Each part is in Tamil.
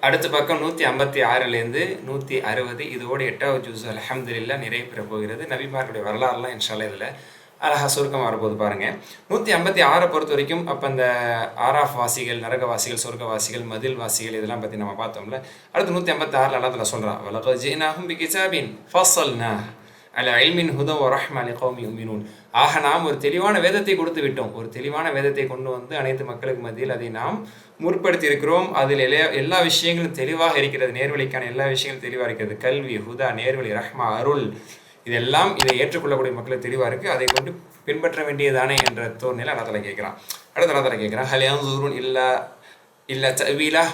அடுத்த பக்கம் 156லேருந்து 160, இதோடு 8வது ஜுஸ் அல்ஹம்துலில்லாஹ் நிறைவு பெற போகிறது. நபிமார்களுடைய வரலாறுலாம் இன்ஷால்லா இதில் அழகாக சுருக்கமாக வரப்போது பாருங்கள். 156 பொறுத்த வரைக்கும் அப்போ அந்த ஆராஃப் வாசிகள், நரகவாசிகள், சொர்க்கவாசிகள், மதில் வாசிகள் இதெல்லாம் பற்றி நம்ம பார்த்தோம்ல. அடுத்து 156 அல்லாஹ் சொல்கிறான், வலகத் ஜிஅனாஹும் பிகிதாபின் ஃபஸ்ஸல்னாஹ் அலா இல்மின் ஹுதா வ ரஹ்மா லிகௌமி யுமினூன். ஆக நாம் ஒரு தெளிவான வேதத்தை கொடுத்து விட்டோம். ஒரு தெளிவான வேதத்தை கொண்டு வந்து அனைத்து மக்களுக்கு மத்தியில் அதை நாம் முற்படுத்தி இருக்கிறோம். அதில் எல்லா விஷயங்களும் தெளிவாக இருக்கிறது. நேர்வழிக்கான எல்லா விஷயங்களும் தெளிவாக இருக்கிறது. கல்வி, ஹுதா, நேர்வழி, ரஹ்மா, அருள், இதெல்லாம் இதை ஏற்றுக்கொள்ளக்கூடிய மக்களுக்கு தெளிவாக இருக்குது. அதை கொண்டு பின்பற்ற வேண்டியதானே என்ற தோர்நிலை அல்லாஹ் கேட்குறான். அடுத்த அல்லாஹ் கேட்குறான், ஹல் யன்ஸுரூன் இல்லா தஅவீலா.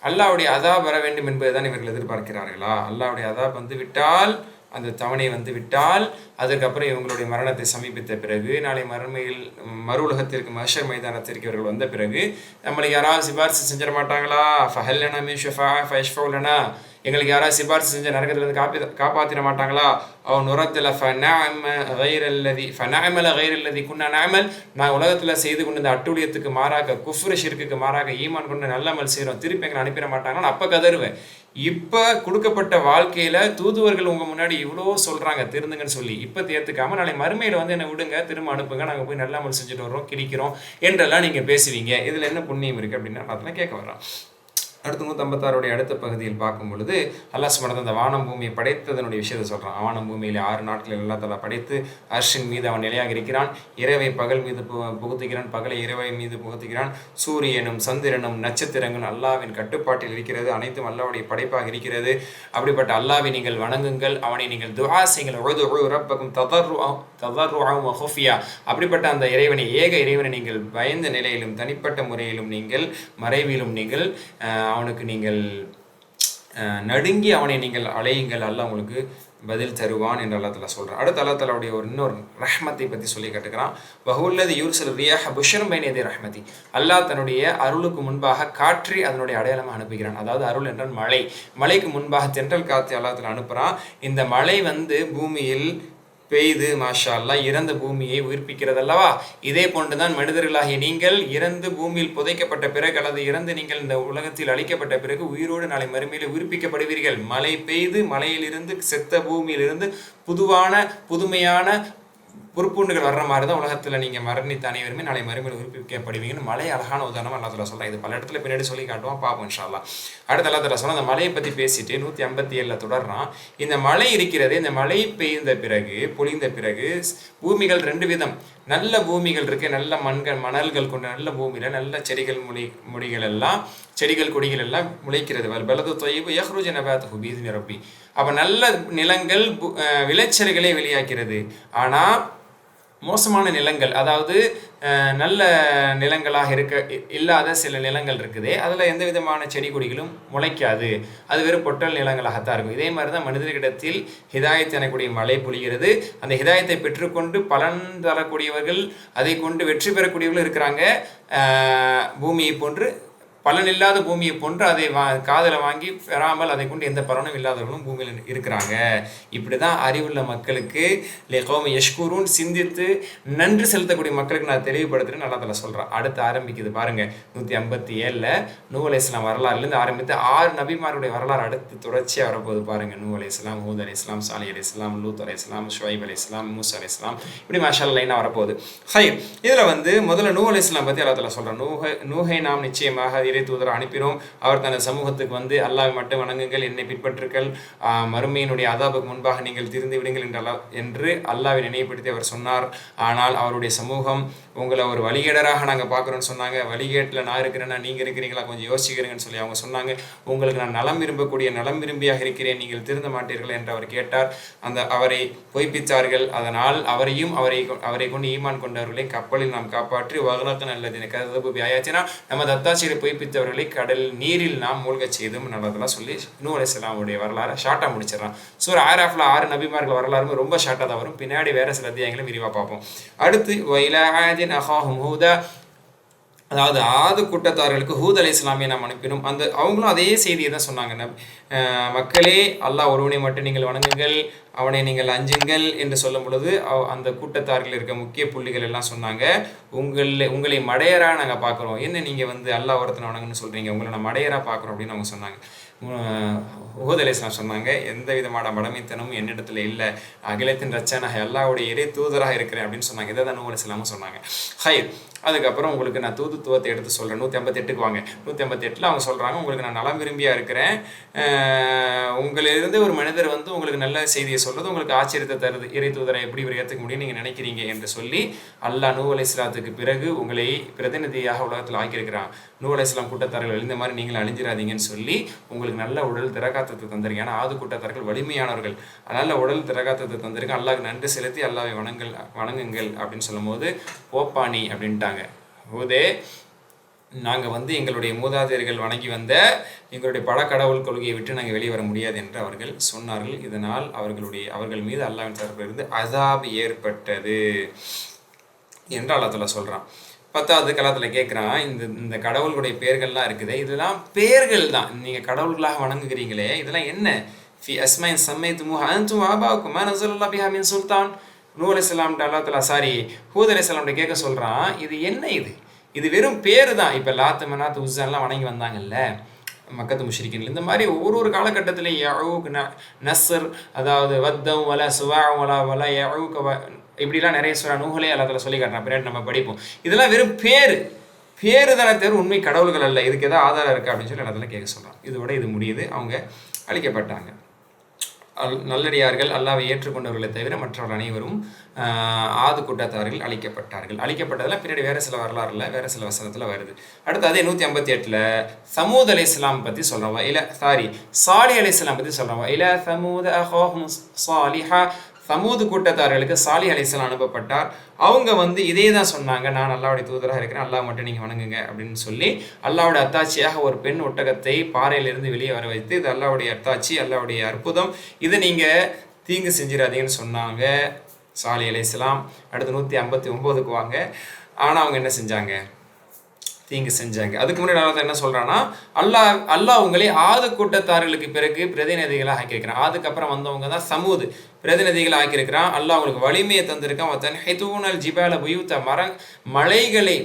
அல்லாஹ்வுடைய அதாப் வர வேண்டும் என்பதுதான் இவர்கள் எதிர்பார்க்கிறார்களா? அல்லாஹ்வுடைய அதாப் வந்து விட்டால், அந்த தவணை வந்து விட்டால், அதுக்கப்புறம் இவங்களுடைய மரணத்தை சமீபித்த பிறகு, நாளை மறுமையில் மறு உலகத்திற்கு மஹ்ஷர் மைதானத்திற்கு இவர்கள் வந்த பிறகு நம்மளுக்கு யாராவது சிபாரிசு செஞ்சிட மாட்டாங்களா? ஃபஹல் லனா மின் ஷஃபாஅ ஃபயஷ்ஃபஉ லனா. எங்களுக்கு யாராவது சிபாரிசு செஞ்ச நரகத்திலிருந்து காப்பாற்றிட மாட்டாங்களா? அவன் நுரத்தில் ஃபனஅமல கைரல்லதி குன்னா நஅமல். நான் உலகத்தில் செய்து கொண்டு இந்த அட்டூழியத்துக்கு மாறாக, குஃப்ரு ஷிர்க்குக்கு மாறாக ஈமான் கொண்டு நல்ல அமல் செய்கிறோம், திருப்பி எங்களை அனுப்பிட மாட்டாங்கன்னு அப்போ கதறுவேன். இப்போ கொடுக்கப்பட்ட வாழ்க்கையில் தூதுவர்கள் உங்கள் முன்னாடி இவ்வளோ சொல்கிறாங்க திருந்துங்கன்னு சொல்லி, இப்போ தேர்த்துக்காமல் நாளை மறுமையில் வந்து என்னை விடுங்க, திரும்ப அனுப்புங்க, நாங்கள் போய் நல்ல அமல் செஞ்சுட்டு வர்றோம், கிழிக்கிறோம் என்றெல்லாம் நீங்கள் பேசுவீங்க. இதில் என்ன புண்ணியம் இருக்குது அப்படின்னு அதெல்லாம் கேட்க வர்றோம். அடுத்து 156 அடுத்த பகுதியில் பார்க்கும் பொழுது அல்லாஹ் சுப்ஹானஹு அந்த வானம் பூமியை படைத்ததனுடைய விஷயத்தை சொல்கிறான். வானம் பூமியில் 6 நாட்களில் அல்லாஹ் தஆலா படைத்து அர்ஷின் மீது அவன் நிலையாக இருக்கிறான். இரவை பகல் மீது புகுத்துகிறான், பகலை இரவை மீது புகுத்துகிறான். சூரியனும் சந்திரனும் நட்சத்திரங்களும் அல்லாஹ்வின் கட்டுப்பாட்டில் இருக்கிறது. அனைத்தும் அல்லாஹ்வுடைய படைப்பாக இருக்கிறது. அப்படிப்பட்ட அல்லாஹ்வை நீங்கள் வணங்குங்கள், அவனை நீங்கள் துஆ செய்யுங்கள். உதுஉ ரப்பக்கும் ததர்ருஅன் வ குஃபியா. அப்படிப்பட்ட அந்த இறைவனை, ஏக இறைவனை நீங்கள் பயந்த நிலையிலும் தனிப்பட்ட முறையிலும் நீங்கள் மறைவிலும் நீங்கள் அவனுக்கு நீங்கள் நடுங்கி அவனை நீங்கள் அழையுங்கள், அல்லாஹ் உங்களுக்கு பதில் தருவான் என்று அல்லாஹ் தஆலா சொல்கிறான். அடுத்து அல்லாஹ் தஆலாவுடைய இன்னொரு ரஹ்மத்தை பற்றி சொல்லி கேட்டுக்கிறான். வஹுல்லதி யூர்சில் ரியாஹ புஷ்ரன் பைன யதை ரஹ்மதி. அல்லாஹ் தன்னுடைய அருளுக்கு முன்பாக காற்றை அதனுடைய அடையாளமாக அனுப்புகிறான். அதாவது அருள் என்றால் மழை. மழைக்கு முன்பாக தென்றல் காற்றை அல்லாஹ் தஆலா அனுப்புகிறான். இந்த மழை வந்து பூமியில் பெய்து மாஷா அல்லாஹ் இறந்த பூமியை உயிர்ப்பிக்கிறது அல்லவா? இதே போன்றுதான் மனிதர்களாகிய நீங்கள் இறந்து பூமியில் புதைக்கப்பட்ட பிறகு அல்லது இறந்து நீங்கள் இந்த உலகத்தில் அழிக்கப்பட்ட பிறகு உயிரோடு நாளை மறுமையில் உயிர்ப்பிக்கப்படுவீர்கள். மழை பெய்து மலையிலிருந்து, செத்த பூமியிலிருந்து புதுமையான பொறுப்புண்டுகள் வர்ற மாதிரி தான் உலகத்தில் நீங்கள் மரணித்த அனைவருமே நாளை மறுமையில் உயிர்ப்பிக்கப்படுவீங்கன்னு மழை அழகான உதாரணமாக அல்லாஹ் தஆலா சொல்கிறான். இது பல இடத்துல பின்னாடி சொல்லி காட்டுவோம், பார்ப்போம் இன்ஷா அல்லாஹ். அடுத்து அல்லாஹ் தஆலா சொன்னால் அந்த மழையை பற்றி பேசிட்டு 157 தொடர்றான். இந்த மழை இருக்கிறது, இந்த மழை பெய்ந்த பிறகு, பொழிந்த பிறகு பூமிகள் 2 விதம். நல்ல பூமிகள் இருக்குது, நல்ல மணல்கள் கொண்ட நல்ல பூமியில் நல்ல செடிகள் கொடிகள் எல்லாம் முளைக்கிறது. பலது தொய்வு யஹ்ருஜு நபாத்துஹு பீஇذن ரப்பி. அப்போ நல்ல நிலங்கள் விளைச்சல்களை வெளியாக்கிறது. ஆனால் மோசமான நிலங்கள், அதாவது நல்ல நிலங்களாக இல்லாத சில நிலங்கள் இருக்குது, அதில் எந்த விதமான செடி கொடிகளும் முளைக்காது, அது வெறும் பொட்டல் நிலங்களாகத்தான் இருக்கும். இதே மாதிரி தான் மனிதர்களிடத்தில் ஹிதாயத் எனக்கூடிய மழை பொழிகிறது. அந்த ஹிதாயத்தை பெற்றுக்கொண்டு பலன் தரக்கூடியவர்கள், அதை கொண்டு வெற்றி பெறக்கூடியவர்களும் இருக்கிறாங்க. பூமியை போன்று பலனில்லாத பூமியை போன்று அதை காதில் வாங்கி பெறாமல் அதை கொண்டு எந்த பலனும் இல்லாதவர்களும் பூமியில் இருக்கிறாங்க. இப்படி தான் அறிவுள்ள மக்களுக்கு லிகௌமி யஷ்குரூன், சிந்தித்து நன்றி செலுத்தக்கூடிய மக்களுக்கு நான் தெளிவுபடுத்துகிறேன் நல்லா தஆலா சொல்கிறேன். அடுத்து ஆரம்பிக்குது பாருங்கள். 157 நூஹ் அலைஹிஸ்ஸலாம் வரலாறுலேருந்து ஆரம்பித்து 6 நபிமாருடைய வரலாறு அடுத்து தொடர்ச்சியாக வரப்போகுது பாருங்கள். நூஹ் அலைஹிஸ்ஸலாம், ஹூத் அலைஹிஸ்ஸலாம், சாலிஹ் அலைஹிஸ்ஸலாம், லூத் அலைஹிஸ்ஸலாம், ஷுவைப் அலைஹிஸ்ஸலாம், மூசா அலைஹிஸ்ஸலாம், இப்படி மாஷா அல்லாஹ் லைனாக வரப்போகுது. ஹைர், இதில் வந்து முதல்ல நூஹ் அலைஹிஸ்ஸலாம் பற்றி அல்லாஹ் தஆலா சொல்கிறான். நூஹை நாம் நிச்சயமாக தூதரை அனுப்பினோம். அவர் தனது சமூகத்துக்கு வந்து அல்லாஹ்வை மட்டும் வணங்குங்கள், என்னை பின்பற்றுங்கள், மறுமையினுடைய அதாபுக்கு முன்பாக நீங்கள் திருந்து விடுங்கள் என்று அல்லாஹ்வை நினைவுபடுத்தி அவர் சொன்னார். ஆனால் அவருடைய சமூகம் உங்களை ஒரு வழிகேடராக நாங்கள் பார்க்குறோன்னு சொன்னாங்க. வழிகேட்டில் நான் இருக்கிறேன்னா நீங்கள் இருக்கிறீங்களா, கொஞ்சம் யோசிக்கிறீங்கன்னு சொல்லி அவங்க சொன்னாங்க. உங்களுக்கு நான் நலம் விரும்பியாக இருக்கிறேன், நீங்கள் திருந்த மாட்டீர்கள் என்று அவர் கேட்டார். அவரை பொய்ப்பித்தார்கள். அதனால் அவரை கொண்டு ஈமான் கொண்டவர்களை கப்பலில் நாம் காப்பாற்றி வகலக்கன் அல்லது கதபு வியாயாச்சினா நம்ம தத்தாட்சியை பொய்ப்பித்தவர்களை கடல் நீரில் நாம் மூழ்கச் செய்தும் நல்லதெல்லாம் சொல்லி நூஹ் அலைஹிஸ்ஸலாமுடைய வரலாறு ஷார்ட்டாக முடிச்சிடறான். சூரா ஆராஃப்ல 6 நபிமார்கள் வரலாறுமே ரொம்ப ஷார்ட்டாக தான் வரும். பின்னாடி வேறு சில அத்தியாயங்களும் விரிவாக பார்ப்போம். அடுத்து வயிலா ஆதின் அஹாஹும் ஹூதா, அதாவது ஆது கூட்டத்தார்களுக்கு ஹூத் அலை இஸ்லாமியை நாம் அனுப்பினோம். அவங்களும் அதே செய்தியை தான் சொன்னாங்க. மக்களே, அல்லாஹ் ஒருவனை மட்டும் நீங்கள் வணங்குங்கள், அவனை நீங்கள் அஞ்சுங்கள் என்று சொல்லும் பொழுது அந்த கூட்டத்தார்கள் இருக்க முக்கிய புள்ளிகள் எல்லாம் சொன்னாங்க. உங்களை மடையராக நாங்கள் பார்க்குறோம், என்ன நீங்கள் அல்லாஹ் ஒருத்தனை வணங்குன்னு சொல்கிறீங்க, உங்களை நான் மடையராக பார்க்குறோம் அப்படின்னு அவங்க சொன்னாங்க. ஹூத் அலை இஸ்லாம் சொன்னாங்க, எந்த விதமான மடமைத்தனமும் என்னிடத்துல இல்லை, அகிலத்தின் ரச்சனாக அல்லாஹ்வுடைய இறை தூதராக இருக்கிறேன் அப்படின்னு சொன்னாங்க. இதை தான் நூஹ் அலை இஸ்லாமும் சொன்னாங்க. ஹைர், அதுக்கப்புறம் உங்களுக்கு நான் தூதுத்துவத்தை எடுத்து சொல்கிறேன். 158க்கு வாங்க. 158ல் அவங்க சொல்கிறாங்க, உங்களுக்கு நான் நலம் விரும்பியாக இருக்கிறேன், உங்களிலிருந்து ஒரு மனிதர் உங்களுக்கு நல்ல செய்தியை சொல்கிறது உங்களுக்கு ஆச்சரியத்தை தருது, இறை தூதரை எப்படி இவர் ஏற்றுக்க முடியும் நீங்கள் நினைக்கிறீங்க என்று சொல்லி அல்லாஹ் நூஹ் அலை இஸ்லாத்துக்கு பிறகு உங்களை பிரதிநிதியாக உலகத்தில் ஆக்கியிருக்கிறான். நூஹ் அலை இஸ்லாம் கூட்டத்தார்கள் இந்த மாதிரி நீங்கள் அழிஞ்சிடாதீங்கன்னு சொல்லி உங்களுக்கு நல்ல உடல் திரகாத்தத்தை தந்திருக்கேன். ஏன்னா ஆது கூட்டத்தார்கள் வலிமையானவர்கள், அதனால் உடல் திரகாத்தத்தை தந்திருக்கேன், அல்லாஹ்க்கு நன்றி செலுத்தி அல்லாஹ்வை வணங்குங்கள் அப்படின்னு சொல்லும் போது போப்பானி அப்படின்ட்டாங்க. ஹூதே, நாங்கள் எங்களுடைய மூதாதையர்கள் வணங்கி வந்த எங்களுடைய பல கடவுள் கொள்கையை விட்டு நாங்கள் வெளியே வர முடியாது என்று அவர்கள் சொன்னார்கள். இதனால் அவர்கள் மீது அல்லாஹ்வின் தரப்பிலிருந்து அஸாப் ஏற்பட்டது என்று அல்லாஹ் தஆலா சொல்கிறான். 10வது கலாத்தில் கேட்குறான், இந்த கடவுளுடைய பெயர்கள்லாம் இருக்குது, இதெல்லாம் பெயர்கள் தான், நீங்கள் கடவுள்களாக வணங்குகிறீங்களே, இதெல்லாம் என்ன? ஃபி அஸ்மைன் சம்மைத்துமுஹா அன்தும் வஆபாஉக்கும் மா நஸலல்லாஹு பிஹா மின் சுல்தான். நூஹ் அலைஹிஸ்ஸலாம் ஹூத் அலைஹிஸ்ஸலாம் கேட்க சொல்கிறான், இது என்ன? இது வெறும் பேர் தான். இப்போ லாத்து மனாத் உஸ்ஸான்லாம் வணங்கி வந்தாங்கல்ல மக்கத்து முஷ்ரிக்கீன்கள், இந்த மாதிரி ஒவ்வொரு காலகட்டத்திலையும் யஊக், நஸ்ர், அதாவது வத்தம் வல சுவா வல யஊக் இப்படிலாம் நிறைய சொல்ல நூஹ்லே அல்லாஹ் சொல்லி காட்டுறான். பின்னாடி நம்ம படிப்போம். இதெல்லாம் வெறும் பேரு தானே தவிர உண்மை கடவுள்கள் அல்ல. இதுக்கு ஏதாவது ஆதாரம் இருக்குது அப்படின்னு சொல்லி எல்லாத்துல கேட்க சொல்கிறான். இதோட இது முடியுது. அவங்க அழிக்கப்பட்டாங்க. நல்லடியார்கள் அல்லாஹ்வை ஏற்றுக்கொண்டவர்களை தவிர மற்றவர்கள் அனைவரும் ஆது கூட்டத்தார்கள் அழிக்கப்பட்டதில் பின்னாடி வேறு சில வரலாறுல வேறு சில வசனத்தில் வருது. அடுத்து அதே 158ல் சமூத் அலை இஸ்லாம் பற்றி சொல்கிறோம். சாலிஹ் அலை இஸ்லாம் பற்றி சொல்கிறோம். சமூத் அஹாஹும் சாலிஹா, சமூது கூட்டத்தார்களுக்கு சாலிஹ் அலைஹிஸ்ஸலாம் அனுப்பப்பட்டார். அவங்க இதே தான் சொன்னாங்க, நான் அல்லாஹ்வுடைய தூதராக இருக்கிறேன், அல்லாஹ் மட்டும் நீங்கள் வணங்குங்க அப்படின்னு சொல்லி அல்லாஹ்வுடைய அத்தாட்சியாக ஒரு பெண் ஒட்டகத்தை பாறையிலிருந்து வெளியே வர வைத்து, இது அல்லாஹ்வுடைய அத்தாட்சி, அல்லாஹ்வுடைய அற்புதம், இதை நீங்கள் தீங்கு செஞ்சிடாதீங்கன்னு சொன்னாங்க சாலிஹ் அலைஹிஸ்ஸலாம். அடுத்து 159க்கு வாங்க. ஆனால் அவங்க என்ன செஞ்சாங்க? தீங்கு செஞ்சாங்க. அதுக்கு முன்னாடி அல்லாஹ் என்ன சொல்றான்னா, அல்லாஹ் உங்களை ஆது கூட்டத்தார்களுக்கு பிறகு பிரதிநிதிகளாக ஆக்கியிருக்கிறான். அதுக்கப்புறம் வந்தவங்க தான் சமூது பிரதிநிதிகளை ஆக்கியிருக்கிறான். அல்லாஹ் உங்களுக்கு வலிமையை தந்திருக்கான். தன்ஹிதூனல் ஜிபால புயூத்த, மலைகளை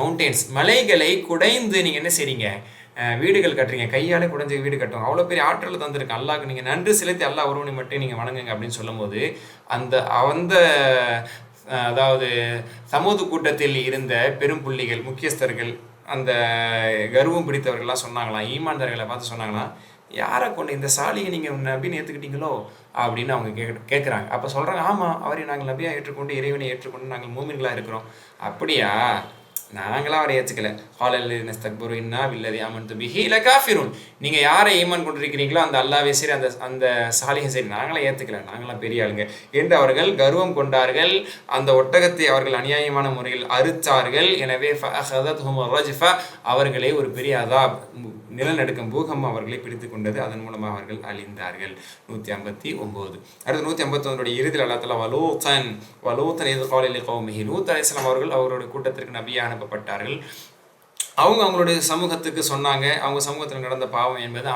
மவுண்டெயின்ஸ், மலைகளை குடைந்து நீங்கள் என்ன செய்றீங்க? வீடுகள் கட்டுறீங்க, கையாலே குடைஞ்சு வீடு கட்டுவாங்க. அவ்வளோ பெரிய ஆற்றல் தந்திருக்கேன் அல்லாஹ்க்கு, நீங்கள் நன்றி செலுத்தி அல்லாஹ் ஒருவனை மட்டும் நீங்கள் வணங்குங்க அப்படின்னு சொல்லும் போது அந்த அதாவது சமூக கூட்டத்தில் இருந்த பெரும் புள்ளிகள், முக்கியஸ்தர்கள், அந்த கர்வம் பிடித்தவர்கள்லாம் சொன்னாங்களாம், ஈமான்தார்களை பார்த்து சொன்னாங்களாம், யாரை கொண்டு இந்த சாலியை நீங்கள் நபின்னு ஏற்றுக்கிட்டீங்களோ அப்படின்னு அவங்க கேட்குறாங்க. அப்போ சொல்கிறாங்க, ஆமாம், அவரை நாங்கள் நபியாக ஏற்றுக்கொண்டு இறைவனை ஏற்றுக்கொண்டு நாங்கள் மூமின்களாக இருக்கிறோம். அப்படியா? நாங்களாம் அவரை ஏற்றுக்கல. ஹாலல்லினஸ்தக்பரு இன்னா பில்லதி ஆமன்து பிஹி லகாஃபிரூன். நீங்கள் யாரை ஈமான் கொண்டிருக்கிறீங்களோ அந்த அல்லாஹ்வே சரி, அந்த சாலிஹை சரி, நாங்களாம் ஏற்றுக்கல, நாங்களாம் பெரிய ஆளுங்க என்று அவர்கள் கர்வம் கொண்டார்கள். அந்த ஒட்டகத்தை அவர்கள் அநியாயமான முறையில் அறுத்தார்கள். எனவே அவர்களை ஒரு பெரிய அதாப், நிலநடுக்கம், பூகம்பம் அவர்களை பிடித்து கொண்டது. அதன் மூலமாக அவர்கள் அழிந்தார்கள். 159. அடுத்து 151 இறுதியில் அல்லாஹ் தஆலா வலூத்தன் இது காலில் கௌமிஹி, லூத் அலைஹிஸ்ஸலாம் அவர்கள் அவருடைய கூட்டத்திற்கு நபியாக அனுப்பப்பட்டார்கள். அவங்களுடைய சமூகத்துக்கு சொன்னாங்க, அவங்க சமூகத்தில் நடந்த பாவம் என்பது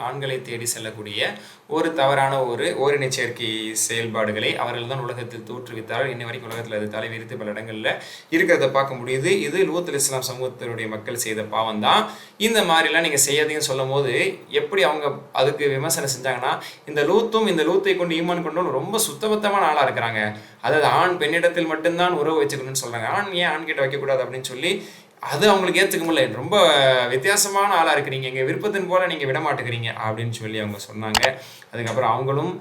ஆண்களை தேடி செல்லக்கூடிய ஒரு தவறான ஓரினை சேர்க்கை செயல்பாடுகளை அவர்கள் தான் உலகத்தில் தோற்றுவித்தார்கள். இன்னை வரைக்கும் உலகத்தில் அது தலைவிரித்து பல இடங்களில் இருக்கிறத பார்க்க முடியுது. இது லூத் அலைஹிஸ்ஸலாம் சமூகத்தினுடைய மக்கள் செய்த பாவம் தான். இந்த மாதிரிலாம் நீங்கள் செய்யாதீங்கன்னு சொல்லும் போது எப்படி அவங்க அதுக்கு விமர்சனம் செஞ்சாங்கன்னா, இந்த லூத்தை கொண்டு ஈமான் கொண்டு ரொம்ப சுத்தபத்தமான ஆளாக இருக்கிறாங்க, அதாவது ஆண் பெண்ணிடத்தில் மட்டும்தான் உறவு வச்சுக்கணும்னு சொல்கிறாங்க, ஏன் ஆண் கிட்ட வைக்கக்கூடாது அப்படின்னு சொல்லி அது அவங்களுக்கு ஏற்றுக்க முடியல. ரொம்ப வித்தியாசமான ஆளாக இருக்கிறீங்க, எங்கள் விருப்பத்தின் போல் நீங்கள் விட மாட்டேங்கிறீங்க அப்படின்னு சொல்லி அவங்க சொன்னாங்க. அதுக்கப்புறம் அவங்களும்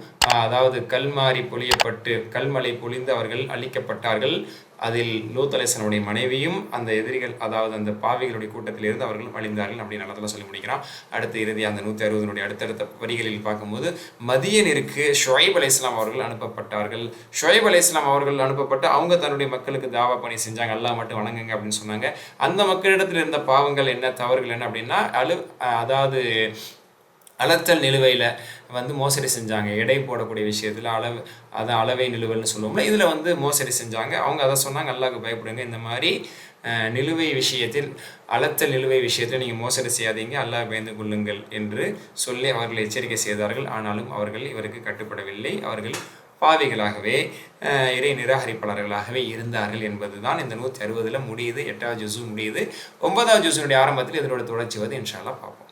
அதாவது கல்மலை பொழிந்து அவர்கள் அழிக்கப்பட்டார்கள். அதில் லூத் அலைஹிஸ்ஸலாமுடைய மனைவியும் அந்த எதிரிகள், அதாவது அந்த பாவிகளுடைய கூட்டத்திலிருந்து அவர்களும் அழிந்தார்கள் அப்படின்னு நல்லா சொல்லி முடிக்கிறான். அடுத்த இறுதி அந்த 160 அடுத்தடுத்த வரிகளில் பார்க்கும்போது மதியனிற்கு ஷுஐப் அலைஹிஸ்ஸலாம் அவர்கள் அனுப்பப்பட்டார்கள். ஷுஐப் அலைஹிஸ்ஸலாம் அவர்கள் அனுப்பப்பட்டு அவங்க தன்னுடைய மக்களுக்கு தாவா பணி செஞ்சாங்க, அல்லாஹ் மட்டும் வணங்குங்க அப்படின்னு சொன்னாங்க. அந்த மக்களிடத்தில் இருந்த பாவங்கள் என்ன, தவறுகள் என்ன அப்படின்னா, அதாவது அளத்தல் நிலுவையில் வந்து மோசடி செஞ்சாங்க. எடை போடக்கூடிய விஷயத்தில் அளவை நிலுவல்னு சொல்லுவோம்ல, இதில் வந்து மோசடி செஞ்சாங்க. அவங்க அதை சொன்னாங்க, அல்லாஹ்வுக்கு பயப்படுங்க, இந்த மாதிரி நிலுவை விஷயத்தில், அளத்தல் நிலுவை விஷயத்தில் நீங்கள் மோசடி செய்யாதீங்க, அல்லாஹ் பயந்து கொள்ளுங்கள் என்று சொல்லி அவர்கள் எச்சரிக்கை செய்தார்கள். ஆனாலும் அவர்கள் இவருக்கு கட்டுப்படவில்லை. அவர்கள் பாவிகளாகவே இறை நிராகரிப்பாளர்களாகவே இருந்தார்கள் என்பது தான் இந்த 160 முடியுது. 8வது ஜுஸு முடியுது. 9வது ஜுஸினுடைய ஆரம்பத்தில் இதனோட தொடர்ச்சி வந்து இன்ஷா அல்லாஹ் பார்ப்போம்.